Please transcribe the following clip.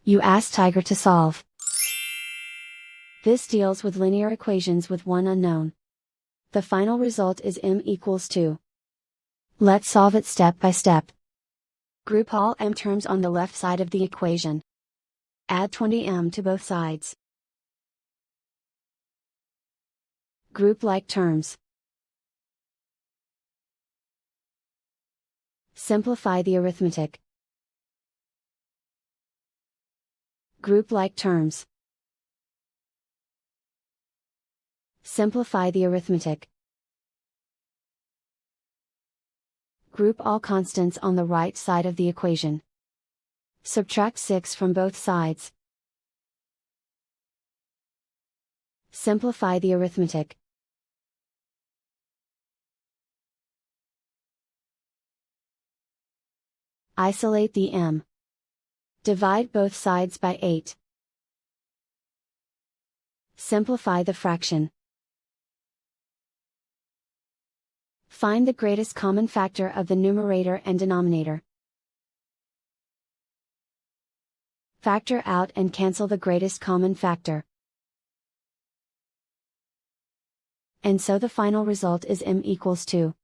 You ask Tiger to solve. This deals with linear equations with one unknown. The final result is m equals 2. Let's solve it step by step. Group all m terms on the left side of the equation. Add 20m to both sides. Group like terms. Simplify the arithmetic. Group like terms. Simplify the arithmetic. Group all constants on the right side of the equation. Subtract 6 from both sides. Simplify the arithmetic. Isolate the m. Divide both sides by 8. Simplify the fraction. Find the greatest common factor of the numerator and denominator. Factor out and cancel the greatest common factor. And so the final result is m equals 2.